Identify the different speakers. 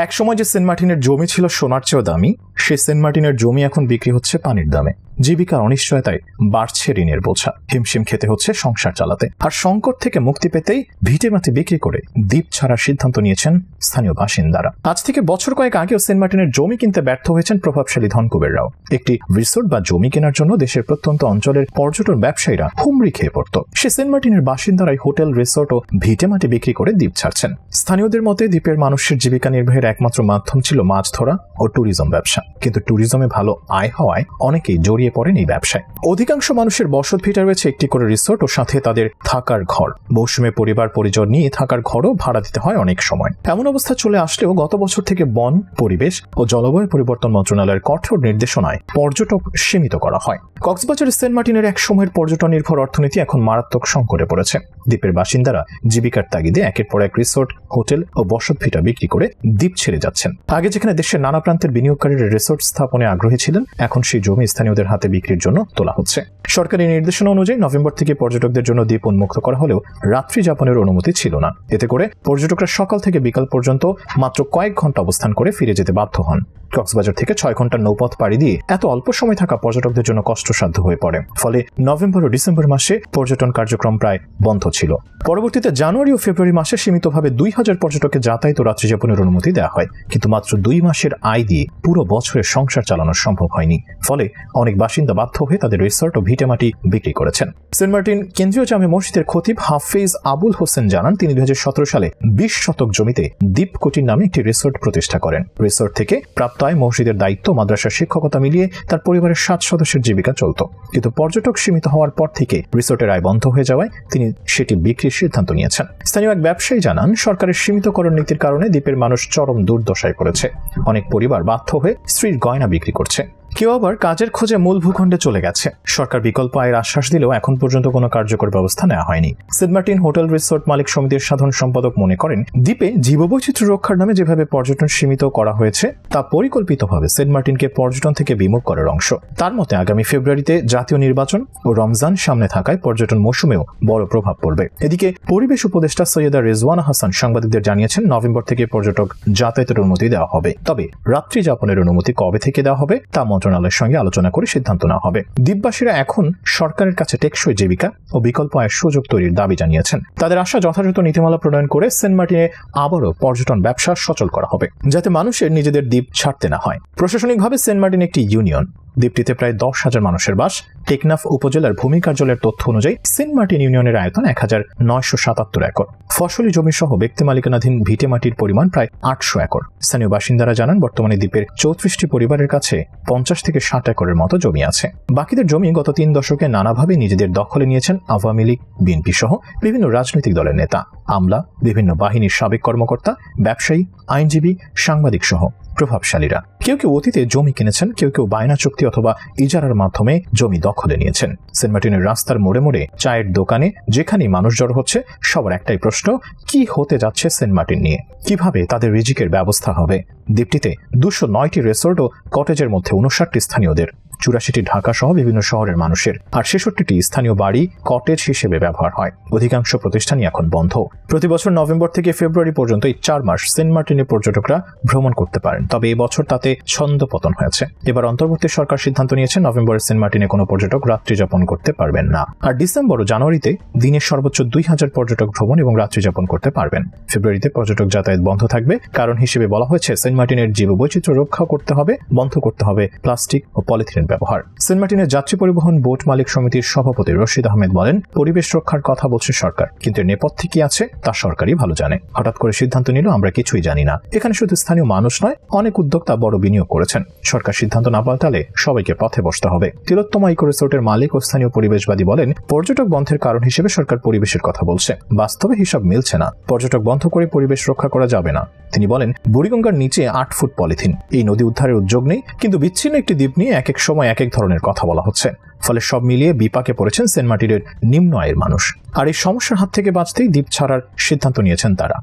Speaker 1: একসময় যে সেন্ট মার্টিনের জমি ছিল সোনার চেয়েও দামি, সেই সেন্ট মার্টিনের জমি এখন বিক্রি হচ্ছে পানির দামে। জীবিকার অনিশ্চয়তায় বাড়ছে ঋণের বোঝা, হিমশিম খেতে হচ্ছে সংসার চালাতে। আর সংকট থেকে মুক্তি পেতেই ভিটেমাটি বিক্রি করে দ্বীপ ছাড়ার সিদ্ধান্ত নিয়েছেন স্থানীয় বাসিন্দারা। আজ থেকে বছর কয়েক আগেও সেন্ট মার্টিনের জমি কিনতে ব্যর্থ হয়েছেন প্রভাবশালী ধনকুবেররাও। একটি রিসোর্ট বা জমি কেনার জন্য দেশের প্রত্যন্ত অঞ্চলের পর্যটন ব্যবসায়ীরা হুমড়ি খেয়ে পড়ত। সে সেন্ট মার্টিনের বাসিন্দারাই হোটেল, রিসোর্ট ও ভিটেমাটি বিক্রি করে দ্বীপ ছাড়ছেন। স্থানীয়দের মতে দ্বীপের মানুষের জীবিকা নির্বাহের একমাত্র মাধ্যম ছিল মাছ ধরা ও ট্যুরিজম ব্যবসা। কিন্তু ট্যুরিজমে ভালো আয় হওয়ায় অনেকেই জড়িয়ে পড়েন এই ব্যবসায়। অধিকাংশ মানুষের বসত ভিটা রয়েছে একটি করে রিসোর্ট ও সাথে তাদের থাকার ঘর। মৌসুমে পরিবার পরিজন নিয়ে থাকার ঘরও ভাড়া দিতে হয় অনেক সময়। এমন অবস্থা চলে আসলেও গত বছর থেকে বন, পরিবেশ ও জলবায়ু পরিবর্তন মন্ত্রণালয়ের কঠোর নির্দেশনায় পর্যটক সীমিত করা হয়। কক্সবাজারের সেন্ট মার্টিনের এক সময়ের পর্যটন নির্ভর অর্থনীতি এখন মারাত্মক সংকটে পড়েছে। দ্বীপের বাসিন্দারা জীবিকার তাগিদে একের পর এক রিসোর্ট, হোটেল ও বসত ভিটা বিক্রি করে দ্বীপ ছেড়ে যাচ্ছেন। আগে যেখানে দেশের নানা প্রান্তের বিনিয়োগকারীরা রিসোর্ট স্থাপনে আগ্রহী ছিলেন, এখন সেই জমি স্থানীয়দের হাতে বিক্রির জন্য তোলা হচ্ছে। সরকারি নির্দেশনা অনুযায়ী নভেম্বর থেকে পর্যটকদের জন্য দ্বীপ উন্মুক্ত করা হলেও রাত্রি যাপনের অনুমতি ছিল না। এতে করে পর্যটকরা সকাল থেকে বিকাল পর্যন্ত মাত্র কয়েক ঘন্টা অবস্থান করে ফিরে যেতে বাধ্য হন। কক্সবাজার থেকে 6 ঘন্টার নৌপথ পাড়ি দিয়ে এত অল্প সময় থাকা পর্যটকদের জন্য কষ্টসাধ্য হয়ে পড়ে। ফলে নভেম্বর ও ডিসেম্বর মাসে পর্যটন কার্যক্রম প্রায় বন্ধ ছিল। পরবর্তীতে জানুয়ারি ও ফেব্রুয়ারি মাসে সীমিতভাবে 2000 পর্যটককে যাতায়াত ও রাত্রি যাপনের অনুমতি দেওয়া হয়, কিন্তু মাত্র 2 মাসের আয় দিয়ে পুরো বছরের সংসার চালানো সম্ভব হয়নি। ফলে অনেক বাসিন্দা বাধ্য হয়ে তাদের রিসোর্ট ও ভিটেমাটি বিক্রি করেছেন। সেন্ট মার্টিন কেন্দ্রীয় জামে মসজিদের খতিব হাফেজ আবুল হোসেন জানান, তিনি 2017 সালে 20 শতক জমিতে দ্বীপ কুটির নামে একটি রিসোর্ট প্রতিষ্ঠা করেন। রিসোর্ট থেকে প্রাপ্ত আয় মসজিদের দায়িত্ব, মাদ্রাসার শিক্ষকতা মিলিয়ে তার পরিবারের 7 সদস্যের জীবিকা চলত। কিন্তু পর্যটক সীমিত হওয়ার পর থেকে রিসোর্টের আয় বন্ধ হয়ে যাওয়ায় তিনি সেটি বিক্রির সিদ্ধান্ত নিয়েছেন। স্থানীয় এক ব্যবসায়ী জানান, সরকারের সীমিতকরণ নীতির কারণে দ্বীপের মানুষ চরম দুর্দশায় পড়েছে। অনেক পরিবার বাধ্য হয়ে স্ত্রীর গয়না বিক্রি করছে, কেউ আবার কাজের খোঁজে মূল ভূখণ্ডে চলে গেছে। সরকার বিকল্প আয়ের আশ্বাস দিলেও এখন পর্যন্ত কোনো কার্যকর ব্যবস্থা নেওয়া হয়নি। সেন্ট মার্টিন হোটেল রিসোর্ট মালিক সমিতির সাধারণ সম্পাদক মনে করেন, দ্বীপে জীববৈচিত্র্য রক্ষার নামে যেভাবে পর্যটন সীমিত করা হয়েছে তা পরিকল্পিতভাবে সেন্ট মার্টিনকে পর্যটন থেকে বিমুখ করার অংশ। তার মতে আগামী ফেব্রুয়ারিতে জাতীয় নির্বাচন ও রমজান সামনে থাকায় পর্যটন মৌসুমেও বড় প্রভাব পড়বে। এদিকে পরিবেশ উপদেষ্টা সৈয়দা রেজওয়ানা হাসান সাংবাদিকদের জানিয়েছেন, নভেম্বর থেকে পর্যটক যাতায়াতের অনুমতি দেওয়া হবে, তবে রাত্রি যাপনের অনুমতি কবে থেকে দেওয়া হবে তা মন্ত্রণালয়ের সঙ্গে আলোচনা করে সিদ্ধান্ত নেওয়া হবে। দ্বীপবাসীরা এখন সরকারের কাছে টেকসই জীবিকা ও বিকল্প আয়ের সুযোগ তৈরির দাবি জানিয়েছেন। তাদের আশা, যথাযথ নীতিমালা প্রণয়ন করে সেন্ট মার্টিনে আবারও পর্যটন ব্যবসা সচল করা হবে, যাতে মানুষের নিজেদের দ্বীপ ছাড়তে না হয়। প্রশাসনিকভাবে সেন্ট মার্টিন একটি ইউনিয়ন। দ্বীপটিতে প্রায় 10,000 মানুষের বাস। টেকনাফ উপজেলার ভূমি কার্যালয়ের তথ্য অনুযায়ী সেন্ট মার্টিন ইউনিয়নের আয়তন 1977 একর। ফসলি জমি সহ ব্যক্তি মালিকানাধীন ভিটেমাটির পরিমাণ প্রায় 800 একর। স্থানীয় বাসিন্দারা জানান, বর্তমানে দ্বীপের 34টি পরিবারের কাছে 50 থেকে 60 একরের মতো জমি আছে। বাকিদের জমি গত 3 দশকে নানাভাবে নিজেদের দখলে নিয়েছেন আওয়ামী লীগ, বিএনপি সহ বিভিন্ন রাজনৈতিক দলের নেতা, আমলা, বিভিন্ন বাহিনীর সাবেক কর্মকর্তা, ব্যবসায়ী, আইনজীবী, সাংবাদিক সহ প্রভাবশালীরা। কেউ কেউ অতীতে জমি কিনেছেন, কেউ কেউ বায়না চুক্তি অথবা ইজারার মাধ্যমে জমি দখলে নিয়েছেন। সেন্ট মার্টিনের রাস্তার মোড়ে মোড়ে, চায়ের দোকানে, যেখানেই মানুষ জড়ো হচ্ছে, সবার একটাই প্রশ্ন, কি হতে যাচ্ছে সেন্ট মার্টিন নিয়ে? কিভাবে তাদের রিজিকের ব্যবস্থা হবে? দ্বীপটিতে 209টি রিসোর্ট ও কটেজের মধ্যে 59টি স্থানীয়দের, 84টি ঢাকা সহ বিভিন্ন শহরের মানুষের, আর 66টি স্থানীয় বাড়ি কটেজ হিসেবে ব্যবহার হয়। অধিকাংশ প্রতিষ্ঠানই এখন বন্ধ। প্রতি বছর নভেম্বর থেকে ফেব্রুয়ারি পর্যন্ত এই 4 মাস সেন্ট মার্টিনে পর্যটকরা ভ্রমণ করতে পারেন, তবে এই বছর তাতে ছন্দপতন হয়েছে। এবার অন্তর্বর্তী সরকার সিদ্ধান্ত নিয়েছে, নভেম্বরে সেন্ট মার্টিনে কোনো পর্যটক রাত্রি যাপন করতে পারবেন না। আর ডিসেম্বর ও জানুয়ারিতে দিনে সর্বোচ্চ 2000 পর্যটক ভ্রমণ এবং রাত্রি যাপন করতে পারবেন। ফেব্রুয়ারিতে পর্যটক যাতায়াত বন্ধ থাকবে। কারণ হিসেবে বলা হয়েছে, সেন্ট মার্টিনের জীববৈচিত্র্য রক্ষা করতে হবে, বন্ধ করতে হবে প্লাস্টিক ও পলিথিনের ব্যবহার। সেন্ট মার্টিনের যাত্রী পরিবহন বোট মালিক সমিতির সভাপতি রশিদ আহমেদ বলেন, পরিবেশ রক্ষার কথা বলছে সরকার, কিন্তু নেপথ্যে কি আছে তা সরকারই ভালো জানে। হঠাৎ করে সিদ্ধান্ত নিল, আমরা কিছুই জানি না। এখানে শুধু স্থানীয় মানুষ নয়, অনেক উদ্যোক্তা বড় বিনিয়োগ করেছেন। সরকার সিদ্ধান্ত না পাল্টালে সবাইকে পথে বসতে হবে। তিলোত্তমা ইকো রিসোর্টের মালিক ও স্থানীয় পরিবেশবাদী বলেন, পর্যটক বন্ধের কারণ হিসেবে সরকার পরিবেশের কথা বলছে, বাস্তবে হিসাব মিলছে না। পর্যটক বন্ধ করে পরিবেশ রক্ষা করা যাবে না। তিনি বলেন, বুড়িগঙ্গার নিচে 8 ফুট পলিথিন, এই নদী উদ্ধারের উদ্যোগ নেই, কিন্তু বিচ্ছিন্ন একটি দ্বীপ নিয়ে এক এক সময় এক এক ধরনের কথা বলা হচ্ছে। ফলে সব মিলিয়ে বিপাকে পড়েছেন সেন্ট মার্টিনের নিম্ন আয়ের মানুষ। আর এই সমস্যার হাত থেকে বাঁচতেই দ্বীপ ছাড়ার সিদ্ধান্ত নিয়েছেন তারা।